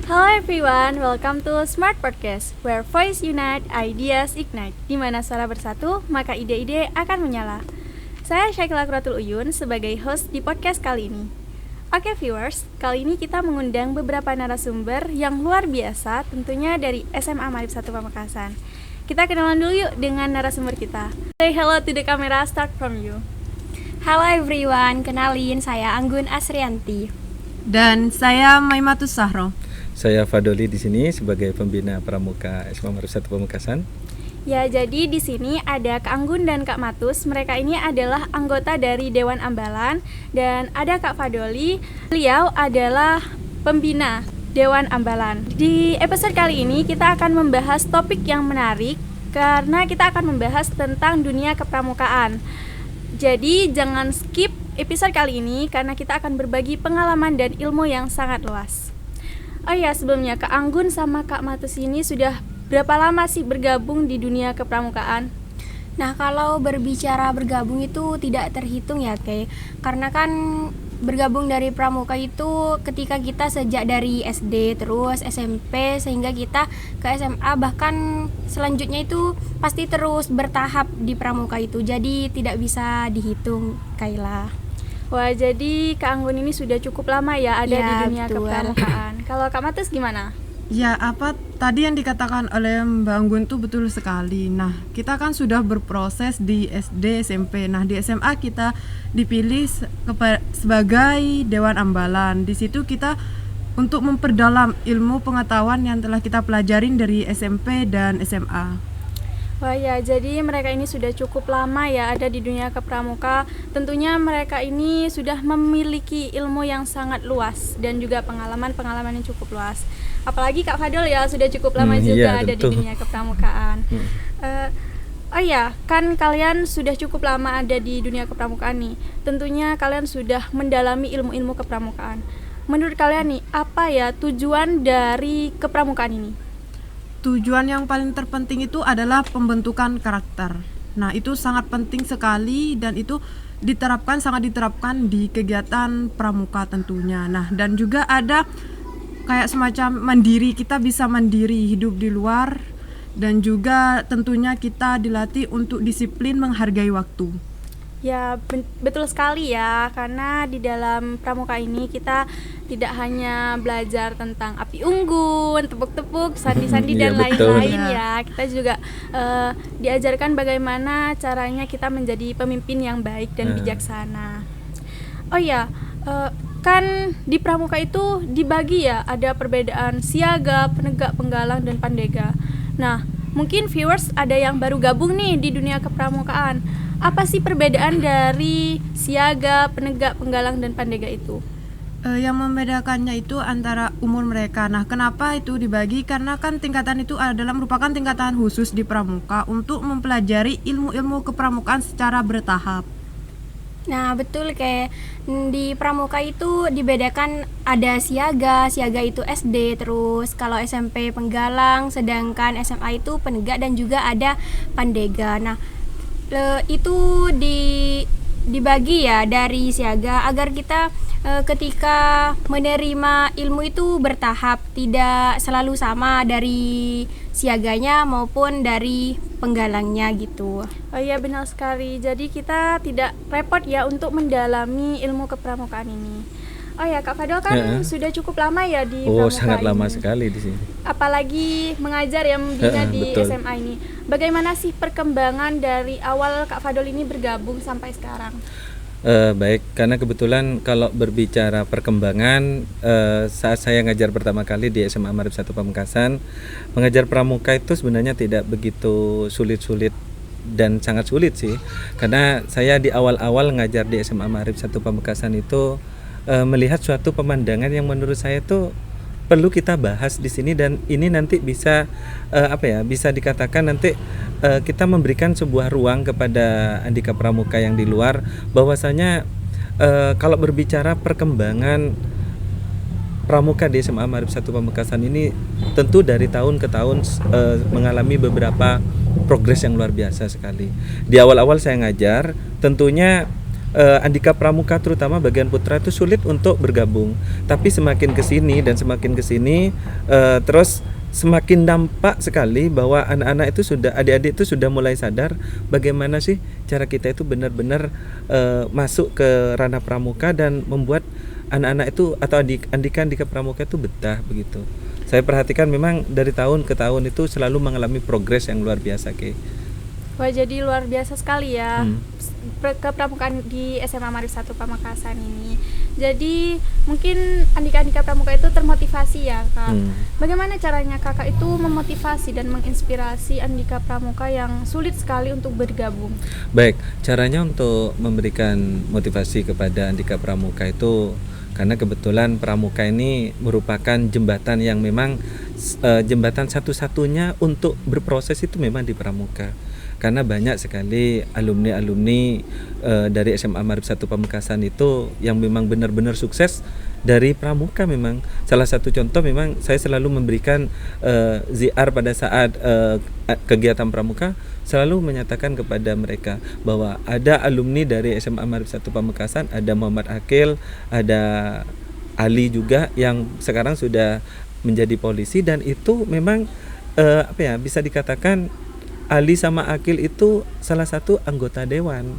Hello everyone, welcome to Smart Podcast, where voice unite, ideas ignite. Di mana suara bersatu, maka ide-ide akan menyala. Saya Syakila Quratul Uyun sebagai host di podcast kali ini. Oke viewers, kali ini kita mengundang beberapa narasumber yang luar biasa, tentunya dari SMA Maarif 1 Pamekasan. Kita kenalan dulu yuk dengan narasumber kita. Say hello to the camera, start from you. Halo everyone, kenalin saya Anggun Asrianti. Dan saya Maimatus Sahro. Saya Fadoli di sini sebagai pembina pramuka SMA Maarif 1 Pamekasan. Ya, jadi di sini ada Kak Anggun dan Kak Matus. Mereka ini adalah anggota dari Dewan Ambalan, dan ada Kak Fadoli. Beliau adalah pembina Dewan Ambalan. Di episode kali ini kita akan membahas topik yang menarik karena kita akan membahas tentang dunia kepramukaan. Jadi jangan skip episode kali ini karena kita akan berbagi pengalaman dan ilmu yang sangat luas. Oh iya, sebelumnya Kak Anggun sama Kak Matus ini sudah berapa lama sih bergabung di dunia kepramukaan? Nah, kalau berbicara bergabung itu tidak terhitung ya, Kay. Karena kan bergabung dari pramuka itu ketika kita sejak dari SD terus SMP sehingga kita ke SMA, bahkan selanjutnya itu pasti terus bertahap di pramuka itu. Jadi tidak bisa dihitung, Kayla. Wah, jadi Kak Anggun ini sudah cukup lama ya ada di dunia betul. kepramukaan. Kalau Kak Matus gimana? Ya, apa tadi yang dikatakan oleh Mbak Anggun itu betul sekali. Nah, kita kan sudah berproses di SD, SMP. Nah, di SMA kita dipilih sebagai Dewan Ambalan. Di situ kita untuk memperdalam ilmu pengetahuan yang telah kita pelajarin dari SMP dan SMA. Wah ya, jadi mereka ini sudah cukup lama ya ada di dunia kepramuka. Tentunya mereka ini sudah memiliki ilmu yang sangat luas dan juga pengalaman-pengalaman yang cukup luas. Apalagi Kak Fadol ya sudah cukup lama juga ada di dunia kepramukaan. Oh ya, kan kalian sudah cukup lama ada di dunia kepramukaan nih. Tentunya kalian sudah mendalami ilmu-ilmu kepramukaan. Menurut kalian nih, apa ya tujuan dari kepramukaan ini? Tujuan yang paling terpenting itu adalah pembentukan karakter. Nah, itu sangat penting sekali dan itu sangat diterapkan di kegiatan pramuka tentunya. Nah, dan juga ada kayak semacam mandiri, kita bisa mandiri hidup di luar, dan juga tentunya kita dilatih untuk disiplin menghargai waktu. Ya, betul sekali ya, karena di dalam pramuka ini kita tidak hanya belajar tentang api unggun, tepuk-tepuk, sandi-sandi dan lain-lain ya. Kita juga diajarkan bagaimana caranya kita menjadi pemimpin yang baik dan bijaksana. Oh ya, kan di pramuka itu dibagi ya, ada perbedaan siaga, penegak, penggalang, dan pandega. Nah, mungkin viewers ada yang baru gabung nih di dunia kepramukaan. Apa sih perbedaan dari siaga, penegak, penggalang, dan pandega itu? Yang membedakannya itu antara umur mereka. Nah, kenapa itu dibagi? Karena kan tingkatan itu merupakan tingkatan khusus di pramuka untuk mempelajari ilmu-ilmu kepramukaan secara bertahap. Nah, betul, kayak di pramuka itu dibedakan ada siaga itu SD, terus kalau SMP penggalang, sedangkan SMA itu penegak, dan juga ada pandega. Nah, itu dibagi ya dari siaga agar kita ketika menerima ilmu itu bertahap, tidak selalu sama dari siaganya maupun dari penggalangnya gitu. Oh iya, benar sekali. Jadi kita tidak repot ya untuk mendalami ilmu kepramukaan ini. Oh ya, Kak Fadol kan sudah cukup lama ya di pramuka sangat ini. lama sekali di sini. Apalagi mengajar yang membina di betul. SMA ini. Bagaimana sih perkembangan dari awal Kak Fadol ini bergabung sampai sekarang? Baik, karena kebetulan kalau berbicara perkembangan, saat saya ngajar pertama kali di SMA Maarif 1 Pamekasan, mengajar pramuka itu sebenarnya tidak begitu sulit-sulit dan sangat sulit sih. Karena saya di awal-awal ngajar di SMA Maarif 1 Pamekasan itu melihat suatu pemandangan yang menurut saya itu perlu kita bahas di sini, dan ini nanti bisa bisa dikatakan nanti kita memberikan sebuah ruang kepada Andika Pramuka yang di luar, bahwasanya kalau berbicara perkembangan pramuka di SMA Maarif 1 Pamekasan ini tentu dari tahun ke tahun mengalami beberapa progres yang luar biasa sekali. Di awal-awal saya ngajar, tentunya Andika Pramuka terutama bagian putra itu sulit untuk bergabung. Tapi semakin kesini dan semakin kesini, terus semakin nampak sekali bahwa anak-anak itu adik-adik itu sudah mulai sadar bagaimana sih cara kita itu benar-benar masuk ke ranah pramuka dan membuat anak-anak itu atau Andika Pramuka itu betah begitu. Saya perhatikan memang dari tahun ke tahun itu selalu mengalami progres yang luar biasa, Ke. Wah, jadi luar biasa sekali ya kepramukaan di SMA Marif 1 Pamekasan ini. Jadi mungkin Andika Pramuka itu termotivasi ya, Kak. Bagaimana caranya Kakak itu memotivasi dan menginspirasi Andika Pramuka yang sulit sekali untuk bergabung? Baik, caranya untuk memberikan motivasi kepada Andika Pramuka itu karena kebetulan Pramuka ini merupakan jembatan yang memang jembatan satu-satunya untuk berproses itu memang di Pramuka. Karena banyak sekali alumni-alumni dari SMA Marif 1 Pamekasan itu yang memang benar-benar sukses dari Pramuka. Memang salah satu contoh memang saya selalu memberikan ziar pada saat kegiatan Pramuka, selalu menyatakan kepada mereka bahwa ada alumni dari SMA Marif 1 Pamekasan, ada Muhammad Akil, ada Ali juga yang sekarang sudah menjadi polisi, dan itu memang bisa dikatakan Ali sama Akil itu salah satu anggota dewan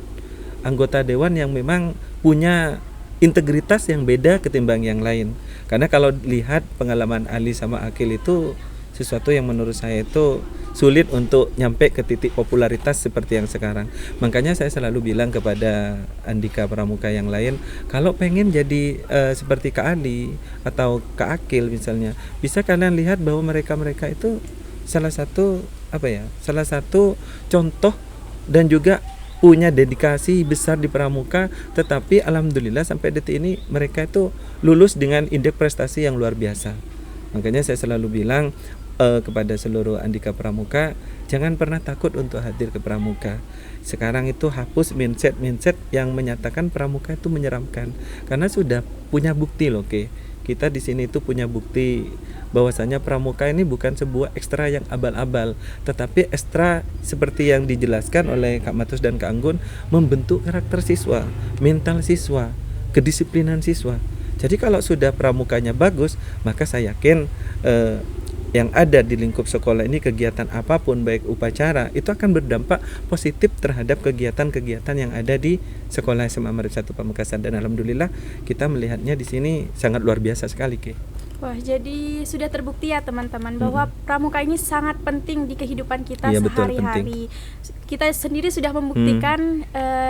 yang memang punya integritas yang beda ketimbang yang lain. Karena kalau lihat pengalaman Ali sama Akil itu sesuatu yang menurut saya itu sulit untuk nyampe ke titik popularitas seperti yang sekarang. Makanya saya selalu bilang kepada Andika Pramuka yang lain, kalau pengen jadi seperti Kak Ali atau Kak Akil misalnya, bisa kalian lihat bahwa mereka itu salah satu contoh dan juga punya dedikasi besar di Pramuka, tetapi alhamdulillah sampai detik ini mereka itu lulus dengan indeks prestasi yang luar biasa. Makanya saya selalu bilang kepada seluruh Andika Pramuka, jangan pernah takut untuk hadir ke Pramuka. Sekarang itu hapus mindset yang menyatakan Pramuka itu menyeramkan, karena sudah punya bukti loh, kita di sini itu punya bukti bahwasanya Pramuka ini bukan sebuah ekstra yang abal-abal, tetapi ekstra seperti yang dijelaskan oleh Kak Matus dan Kak Anggun, membentuk karakter siswa, mental siswa, kedisiplinan siswa. Jadi kalau sudah pramukanya bagus, maka saya yakin yang ada di lingkup sekolah ini, kegiatan apapun baik upacara, itu akan berdampak positif terhadap kegiatan-kegiatan yang ada di sekolah SMA Marif 1 Pamekasan, dan alhamdulillah kita melihatnya di sini sangat luar biasa sekali, Ki. Wah, jadi sudah terbukti ya teman-teman bahwa pramuka ini sangat penting di kehidupan kita sehari-hari. Kita sendiri sudah membuktikan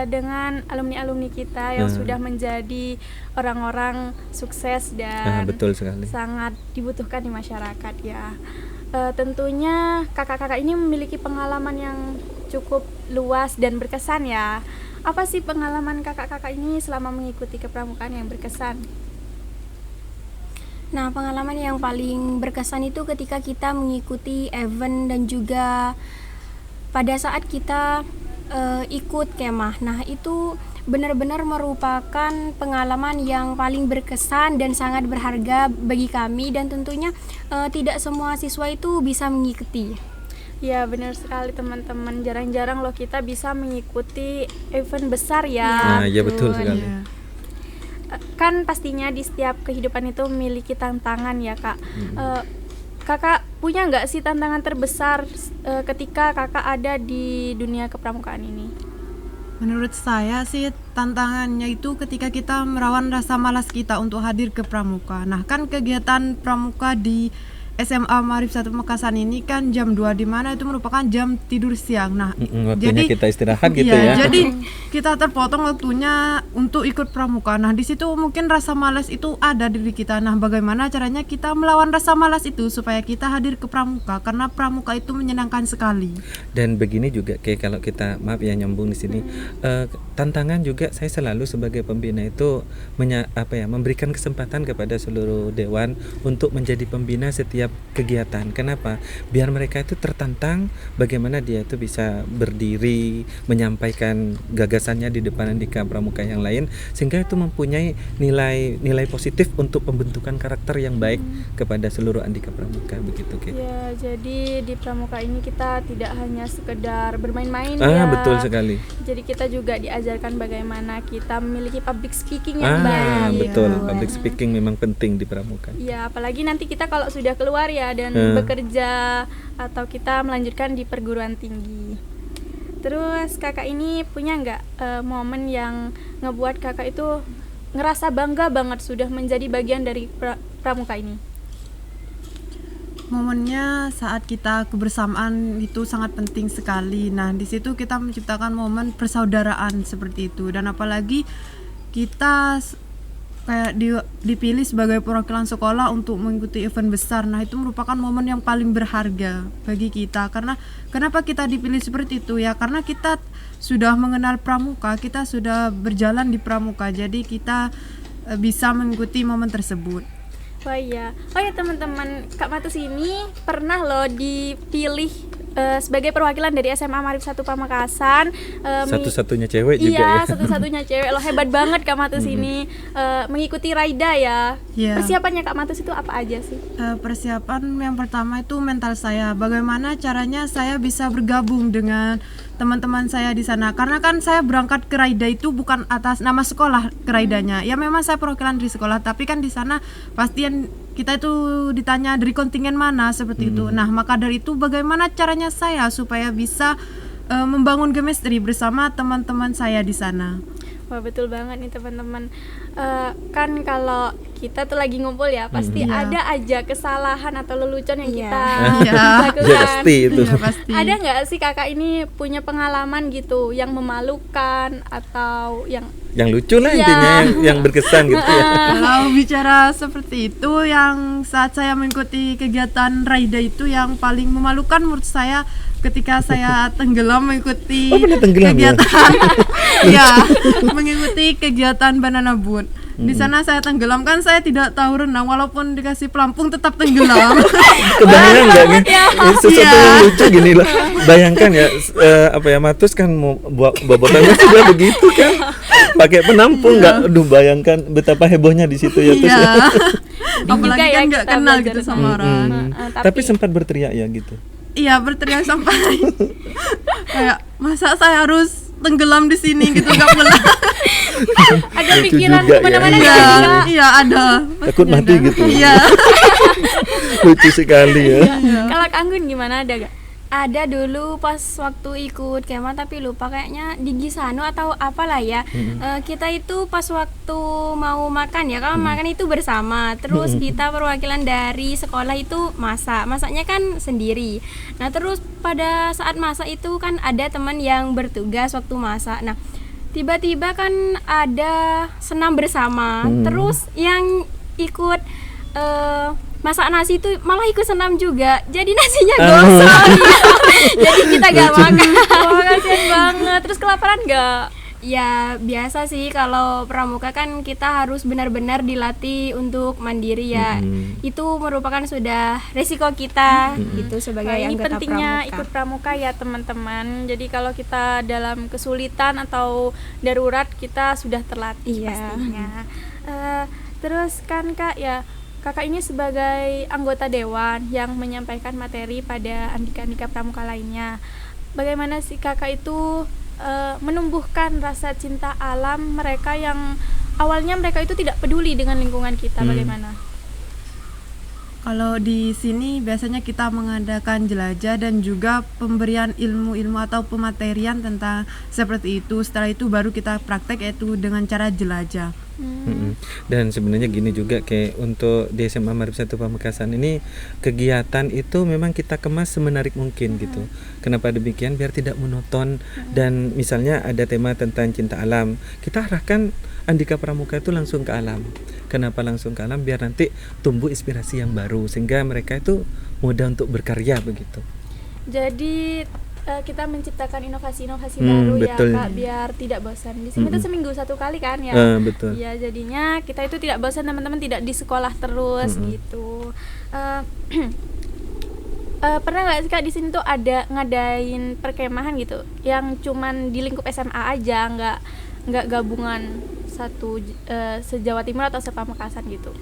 dengan alumni-alumni kita yang sudah menjadi orang-orang sukses dan betul sekali, sangat dibutuhkan di masyarakat ya. Tentunya kakak-kakak ini memiliki pengalaman yang cukup luas dan berkesan ya. Apa sih pengalaman kakak-kakak ini selama mengikuti kepramukaan yang berkesan? Nah, pengalaman yang paling berkesan itu ketika kita mengikuti event dan juga pada saat kita ikut kemah. Nah, itu benar-benar merupakan pengalaman yang paling berkesan dan sangat berharga bagi kami, dan tentunya tidak semua siswa itu bisa mengikuti. Ya, benar sekali teman-teman. Jarang-jarang loh kita bisa mengikuti event besar ya. Nah, ya betul sekali. Kan pastinya di setiap kehidupan itu memiliki tantangan ya, Kak. Kakak punya nggak sih tantangan terbesar ketika kakak ada di dunia kepramukaan ini? Menurut saya sih tantangannya itu ketika kita merawan rasa malas kita untuk hadir ke pramuka. Nah, kan kegiatan pramuka di SMA Marif 1 Pamekasan ini kan jam 2, di mana itu merupakan jam tidur siang. Nah, waktunya jadi kita istirahat gitu ya. Jadi kita terpotong waktunya untuk ikut pramuka. Nah, di situ mungkin rasa malas itu ada di diri kita. Nah, bagaimana caranya kita melawan rasa malas itu supaya kita hadir ke pramuka, karena pramuka itu menyenangkan sekali. Dan begini juga, kayak kalau kita nyambung di sini, tantangan juga saya selalu sebagai pembina itu memberikan kesempatan kepada seluruh dewan untuk menjadi pembina setiap setiap kegiatan. Kenapa? Biar mereka itu tertantang bagaimana dia itu bisa berdiri menyampaikan gagasannya di depan andika pramuka yang lain, sehingga itu mempunyai nilai positif untuk pembentukan karakter yang baik kepada seluruh andika pramuka, begitu Ki. Ya, jadi di pramuka ini kita tidak hanya sekedar bermain-main ya. Betul sekali. Jadi kita juga diajarkan bagaimana kita memiliki public speaking yang baik. Betul. Public speaking memang penting di pramuka. Ya, apalagi nanti kita kalau sudah keluar ya dan bekerja atau kita melanjutkan di perguruan tinggi. Terus kakak ini punya nggak momen yang ngebuat kakak itu ngerasa bangga banget sudah menjadi bagian dari pramuka ini? Momennya saat kita kebersamaan itu sangat penting sekali. Nah, di situ kita menciptakan momen persaudaraan seperti itu, dan apalagi kita kayak dipilih sebagai perwakilan sekolah untuk mengikuti event besar. Nah, itu merupakan momen yang paling berharga bagi kita. Karena kenapa kita dipilih seperti itu ya? Karena kita sudah mengenal pramuka, kita sudah berjalan di pramuka, jadi kita bisa mengikuti momen tersebut. Oh iya teman-teman, Kak Matus ini pernah loh dipilih sebagai perwakilan dari SMA Maarif 1 Pamekasan. Satu-satunya cewek juga ya. Iya, satu-satunya cewek loh, hebat banget Kak Matus ini mengikuti Raida ya. Persiapannya Kak Matus itu apa aja sih? Persiapan yang pertama itu mental saya. Bagaimana caranya saya bisa bergabung dengan teman-teman saya di sana. Karena kan saya berangkat ke Raida itu bukan atas nama sekolah ke Raidanya. Ya memang saya perwakilan dari sekolah, tapi kan di sana pastian kita itu ditanya dari kontingen mana seperti itu. Nah, maka dari itu bagaimana caranya saya supaya bisa membangun chemistry bersama teman-teman saya di sana. Wah, betul banget nih teman-teman. Kan kalau kita tuh lagi ngumpul ya, pasti ada aja kesalahan atau lelucon yang kita lakukan. Pasti itu. Pasti. Ada nggak sih kakak ini punya pengalaman gitu yang memalukan atau yang lucu lah intinya, yang berkesan gitu ya. Kalau bicara seperti itu, yang saat saya mengikuti kegiatan Raida itu yang paling memalukan menurut saya ketika saya tenggelam mengikuti kegiatan mengikuti kegiatan Banana Boat. Di sana saya tenggelam, kan saya tidak tahu renang, walaupun dikasih pelampung tetap tenggelam. Kebayang nggak nih? Sesuatu yang lucu gini lah. Bayangkan ya, Matus kan mau bobotannya sudah begitu kan, pakai penampung nggak? Aduh, bayangkan betapa hebohnya di situ ya Tus ya. Apalagi kan nggak kenal gitu sama orang. Tapi sempat berteriak ya gitu. Iya, berteriak sampai kayak masa saya harus tenggelam di sini gitu, nggak pulang. Ada pikiran juga kemana-mana ya. Iya, ada. Takut mati gitu. Iya. Lucu sekali ya. Kalau Kak Anggun gimana, ada gak? Ada dulu pas waktu ikut kemah, tapi lupa kayaknya di Gisano atau apalah ya. Kita itu pas waktu mau makan ya, kalau makan itu bersama. Terus kita perwakilan dari sekolah itu masaknya kan sendiri. Nah, terus pada saat masak itu kan ada teman yang bertugas waktu masak. Nah, tiba-tiba kan ada senam bersama. Terus yang ikut masak nasi itu malah ikut senam juga, jadi nasinya gosong. Jadi kita gak makan. Wah, kasian banget. Terus kelaparan gak? Ya biasa sih, kalau pramuka kan kita harus benar-benar dilatih untuk mandiri ya. Itu merupakan sudah resiko kita gitu sebagai ini anggota pentingnya pramuka. ikut pramuka ya teman-teman. Jadi kalau kita dalam kesulitan atau darurat, kita sudah terlatih pastinya. Terus kan Kak ya, kakak ini sebagai anggota dewan yang menyampaikan materi pada andika-andika pramuka lainnya. Bagaimana sih kakak itu menumbuhkan rasa cinta alam mereka yang awalnya mereka itu tidak peduli dengan lingkungan kita? Bagaimana? Kalau di sini biasanya kita mengadakan jelajah dan juga pemberian ilmu-ilmu atau pematerian tentang seperti itu. Setelah itu baru kita praktek, yaitu dengan cara jelajah. Dan sebenarnya gini juga, kayak untuk di SMA Maarif 1 Pamekasan ini, kegiatan itu memang kita kemas semenarik mungkin gitu. Kenapa demikian? Biar tidak monoton. Dan misalnya ada tema tentang cinta alam, kita arahkan andika pramuka itu langsung ke alam. Kenapa langsung ke alam? Biar nanti tumbuh inspirasi yang baru, sehingga mereka itu mudah untuk berkarya begitu. Jadi kita menciptakan inovasi-inovasi Hmm, baru ya betul. Kak, biar tidak bosan. Di sini tuh seminggu 1 kali kan ya. Betul. Iya, jadinya kita itu tidak bosan, teman-teman tidak di sekolah terus gitu. Eh, pernah nggak sih Kak di sini tuh ada ngadain perkemahan gitu yang cuman di lingkup SMA aja, nggak gabungan se-Jawa Timur atau se-Pamekasan gitu?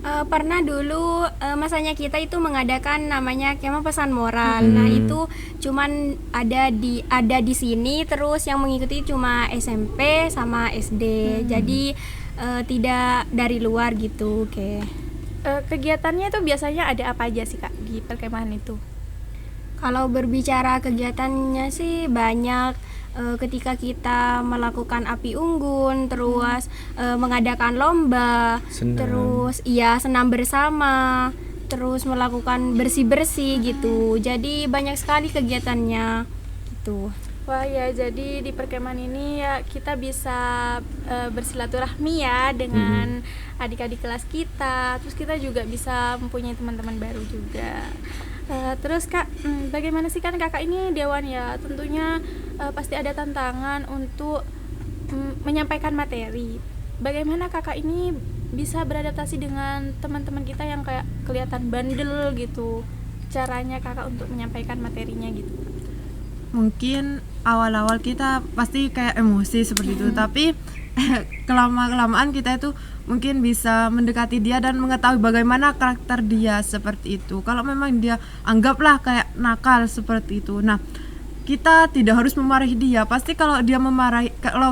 Pernah dulu masanya kita itu mengadakan namanya kemah pesan moral. Nah, itu cuman ada di sini, terus yang mengikuti cuma SMP sama SD. Jadi tidak dari luar gitu. Oke. Kegiatannya itu biasanya ada apa aja sih Kak di perkemahan itu? Kalau berbicara kegiatannya sih banyak, ketika kita melakukan api unggun, terus mengadakan lomba, Senam. terus senam bersama, terus melakukan bersih-bersih gitu. Jadi banyak sekali kegiatannya gitu. Wah ya, jadi di perkemahan ini ya kita bisa bersilaturahmi ya dengan adik-adik kelas kita. Terus kita juga bisa mempunyai teman-teman baru juga. Terus Kak, bagaimana sih, kan Kakak ini dewan ya, tentunya pasti ada tantangan untuk menyampaikan materi. Bagaimana Kakak ini bisa beradaptasi dengan teman-teman kita yang kayak kelihatan bandel gitu? Caranya Kakak untuk menyampaikan materinya gitu? Mungkin awal-awal kita pasti kayak emosi seperti itu, tapi kelama-kelamaan kita itu mungkin bisa mendekati dia dan mengetahui bagaimana karakter dia seperti itu. Kalau memang dia anggaplah kayak nakal seperti itu, nah kita tidak harus memarahi dia. Pasti kalau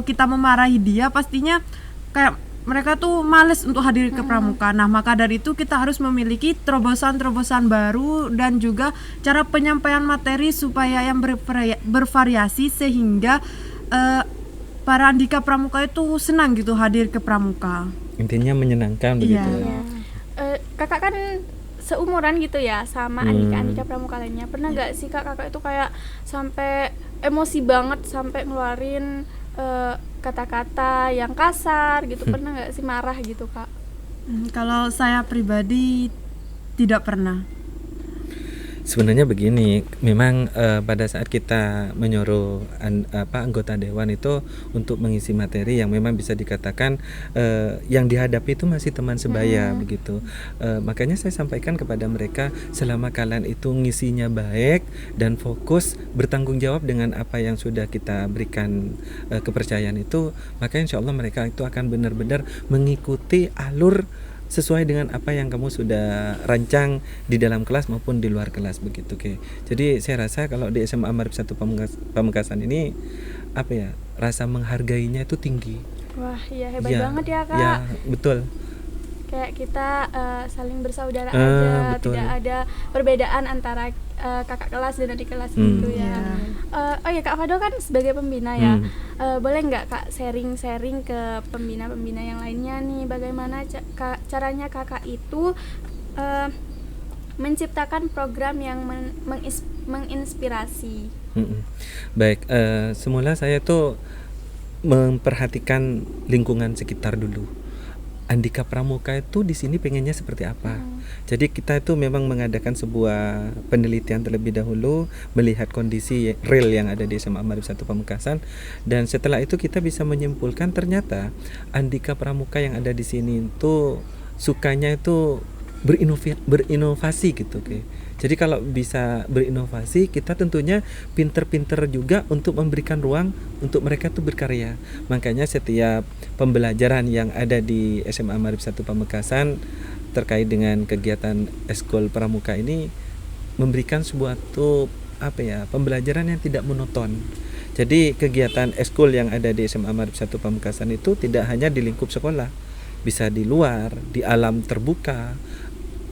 kita memarahi dia, pastinya kayak mereka tuh males untuk hadir ke pramuka. Nah, maka dari itu kita harus memiliki terobosan-terobosan baru dan juga cara penyampaian materi supaya yang bervariasi sehingga para andika pramuka itu senang gitu hadir ke pramuka. Intinya menyenangkan begitu. Iya. Kakak kan seumuran gitu ya sama andika-andika pramuka lainnya. Pernah nggak sih Kakak itu kayak sampai emosi banget sampai ngeluarin kata-kata yang kasar gitu? Pernah nggak sih marah gitu Kak? Kalau saya pribadi tidak pernah. Sebenarnya begini, memang pada saat kita menyuruh anggota dewan itu untuk mengisi materi yang memang bisa dikatakan yang dihadapi itu masih teman sebaya begitu. Makanya saya sampaikan kepada mereka, selama kalian itu ngisinya baik dan fokus bertanggung jawab dengan apa yang sudah kita berikan kepercayaan itu, maka insya Allah mereka itu akan benar-benar mengikuti alur sesuai dengan apa yang kamu sudah rancang di dalam kelas maupun di luar kelas begitu. Oke. Jadi saya rasa kalau di SMA Marif 1 Pamekasan ini rasa menghargainya itu tinggi. Wah, iya hebat banget ya Kak. Ya, betul. Kayak kita saling bersaudara aja, betul. tidak ada perbedaan antara kakak kelas dan adik kelas gitu ya. Oh ya Kak Fadol kan sebagai pembina ya, boleh nggak Kak sharing-sharing ke pembina-pembina yang lainnya nih, bagaimana caranya Kakak itu menciptakan program yang menginspirasi? Baik, semula saya tuh memperhatikan lingkungan sekitar dulu. Andika Pramuka itu di sini pengennya seperti apa. Jadi kita itu memang mengadakan sebuah penelitian terlebih dahulu, melihat kondisi real yang ada di SMA Marif 1 Pamekasan, dan setelah itu kita bisa menyimpulkan ternyata Andika Pramuka yang ada di sini itu sukanya itu berinovasi gitu. Oke. Jadi kalau bisa berinovasi, kita tentunya pinter-pinter juga untuk memberikan ruang untuk mereka tuh berkarya. Makanya setiap pembelajaran yang ada di SMA Marif 1 Pamekasan terkait dengan kegiatan Eskul Pramuka ini memberikan suatu pembelajaran yang tidak monoton. Jadi kegiatan Eskul yang ada di SMA Marif 1 Pamekasan itu tidak hanya di lingkup sekolah, bisa di luar, di alam terbuka.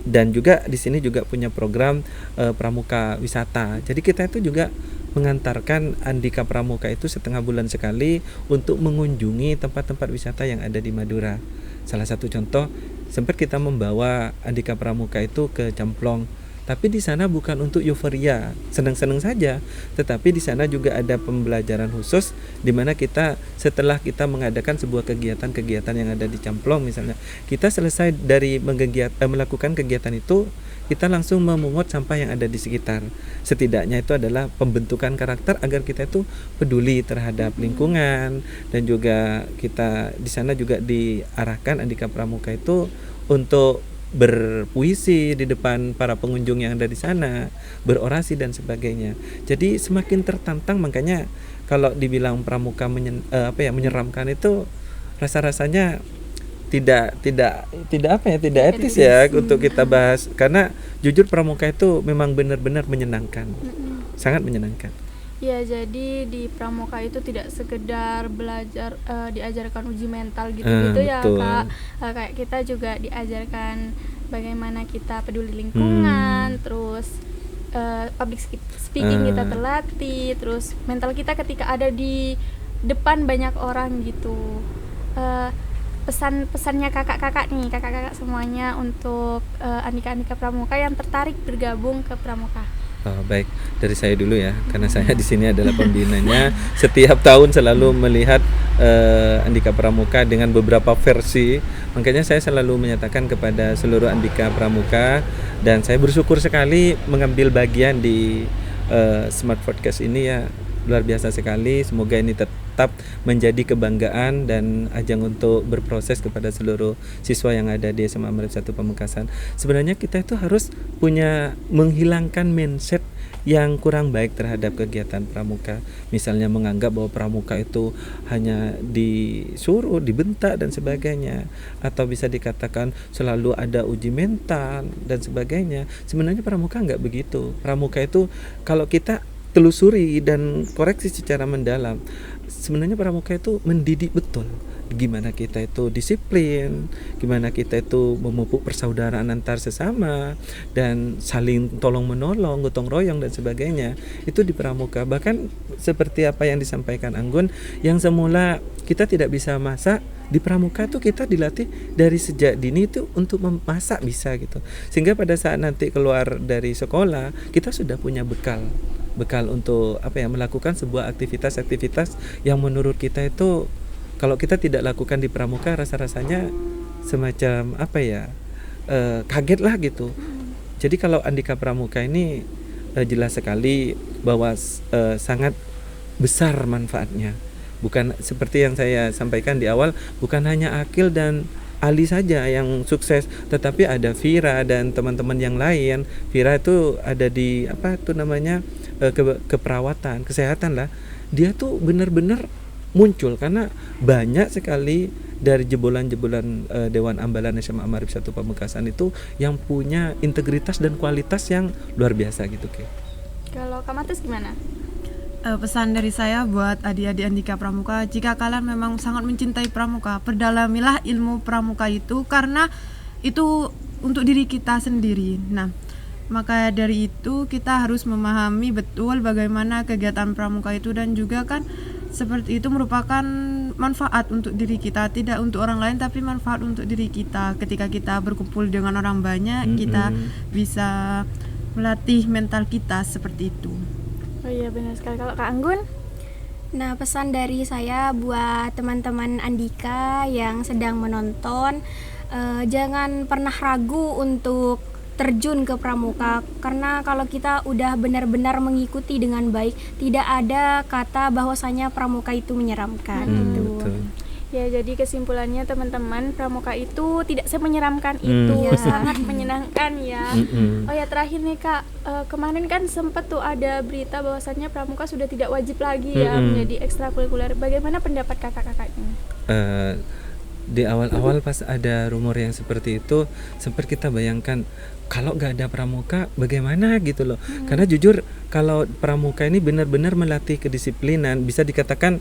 Dan juga di sini juga punya program pramuka wisata. Jadi kita itu juga mengantarkan Andika Pramuka itu setengah bulan sekali untuk mengunjungi tempat-tempat wisata yang ada di Madura. Salah satu contoh, sempat kita membawa Andika Pramuka itu ke Camplong. Tapi di sana bukan untuk euforia, senang-senang saja, tetapi di sana juga ada pembelajaran khusus di mana kita setelah kita mengadakan sebuah kegiatan yang ada di Camplong misalnya, kita selesai dari melakukan kegiatan itu, kita langsung memungut sampah yang ada di sekitar. Setidaknya itu adalah pembentukan karakter agar kita itu peduli terhadap lingkungan, dan juga kita di sana juga diarahkan Andika Pramuka itu untuk berpuisi di depan para pengunjung yang ada di sana, berorasi dan sebagainya. Jadi semakin tertantang, makanya kalau dibilang pramuka menyeramkan itu rasa-rasanya tidak etis ya untuk kita bahas, karena jujur pramuka itu memang benar-benar menyenangkan. Sangat menyenangkan. Ya, jadi di pramuka itu tidak sekedar belajar diajarkan uji mental gitu-gitu ya betul. Kak. Kayak kita juga diajarkan bagaimana kita peduli lingkungan, terus public speaking kita terlatih, terus mental kita ketika ada di depan banyak orang gitu. Pesan-pesannya kakak-kakak semuanya untuk Andika Pramuka yang tertarik bergabung ke pramuka. Oh, baik, dari saya dulu ya, karena saya di sini adalah pembinanya. Setiap tahun selalu melihat Andika Pramuka dengan beberapa versi. Makanya saya selalu menyatakan kepada seluruh Andika Pramuka, dan saya bersyukur sekali mengambil bagian di Smart Podcast ini ya, luar biasa sekali. Semoga ini tetap menjadi kebanggaan dan ajang untuk berproses kepada seluruh siswa yang ada di SMA Marit 1 Pamekasan. Sebenarnya kita itu harus menghilangkan mindset yang kurang baik terhadap kegiatan pramuka. Misalnya menganggap bahwa pramuka itu hanya disuruh, dibentak dan sebagainya, atau bisa dikatakan selalu ada uji mental dan sebagainya. Sebenarnya pramuka nggak begitu. Pramuka itu kalau kita telusuri dan koreksi secara mendalam, sebenarnya pramuka itu mendidik betul gimana kita itu disiplin, gimana kita itu memupuk persaudaraan antar sesama dan saling tolong menolong, gotong royong dan sebagainya. Itu di pramuka. Bahkan seperti apa yang disampaikan Anggun, yang semula kita tidak bisa masak, di pramuka tuh kita dilatih dari sejak dini itu untuk memasak bisa gitu. Sehingga pada saat nanti keluar dari sekolah, kita sudah punya bekal untuk melakukan sebuah aktivitas yang menurut kita itu kalau kita tidak lakukan di pramuka rasa-rasanya semacam kaget lah gitu. Jadi kalau Andika Pramuka ini jelas sekali bahwa sangat besar manfaatnya. Bukan seperti yang saya sampaikan di awal, bukan hanya Akil dan Ali saja yang sukses, tetapi ada Vira dan teman-teman yang lain. Vira itu ada di keperawatan, kesehatan lah. Dia tuh benar-benar muncul karena banyak sekali dari jebolan-jebolan Dewan Ambalan SMA Marit 1 Pamekasan itu yang punya integritas dan kualitas yang luar biasa gitu, Ke. Kalau Kak Matus gimana? Pesan dari saya buat adik-adik Andika Pramuka, jika kalian memang sangat mencintai pramuka, perdalamilah ilmu pramuka itu, karena itu untuk diri kita sendiri. Nah, maka dari itu kita harus memahami betul bagaimana kegiatan pramuka itu, dan juga kan seperti itu merupakan manfaat untuk diri kita, tidak untuk orang lain tapi manfaat untuk diri kita. Ketika kita berkumpul dengan orang banyak, kita bisa melatih mental kita seperti itu. Oh iya, benar sekali. Kalau Kak Anggun? Nah, pesan dari saya buat teman-teman Andika yang sedang menonton, jangan pernah ragu untuk terjun ke pramuka, karena kalau kita udah benar-benar mengikuti dengan baik, tidak ada kata bahwasanya pramuka itu menyeramkan gitu. Betul. Ya, jadi kesimpulannya teman-teman, pramuka itu tidak semenyeramkan itu, sangat menyenangkan ya. Oh ya, terakhir nih Kak, kemarin kan sempat tuh ada berita bahwasannya pramuka sudah tidak wajib lagi ya menjadi ekstrakurikuler. Bagaimana pendapat kakak-kakak ini? Di awal-awal pas ada rumor yang seperti itu, sempat kita bayangkan kalau nggak ada pramuka bagaimana gitu loh. Karena jujur kalau pramuka ini benar-benar melatih kedisiplinan, bisa dikatakan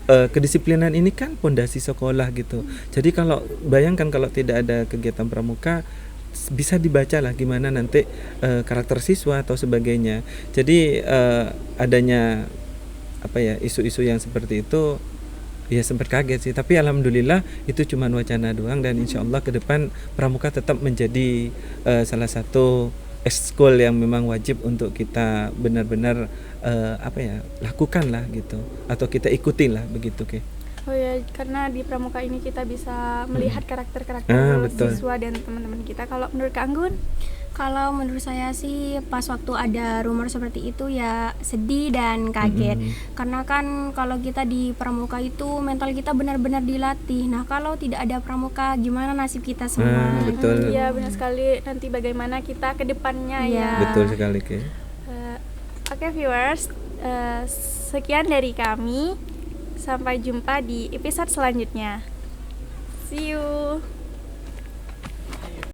kedisiplinan ini kan pondasi sekolah gitu. Jadi kalau bayangkan kalau tidak ada kegiatan pramuka, bisa dibaca lah gimana nanti karakter siswa atau sebagainya. Jadi adanya isu-isu yang seperti itu ya sempat kaget sih, tapi alhamdulillah itu cuma wacana doang, dan insya Allah ke depan pramuka tetap menjadi salah satu ekskul yang memang wajib untuk kita benar-benar lakukan lah gitu, atau kita ikuti lah begitu, Ke. Oh ya, karena di pramuka ini kita bisa melihat karakter-karakter betul. siswa dan teman-teman kita. Kalau menurut Kak Anggun? Kalau menurut saya sih pas waktu ada rumor seperti itu ya sedih dan kaget. Karena kan kalau kita di pramuka itu mental kita benar-benar dilatih. Nah, kalau tidak ada pramuka gimana nasib kita semua? Betul. Iya, benar sekali. Nanti bagaimana kita ke depannya ya. Betul sekali, Ki. Oke viewers, sekian dari kami. Sampai jumpa di episode selanjutnya. See you.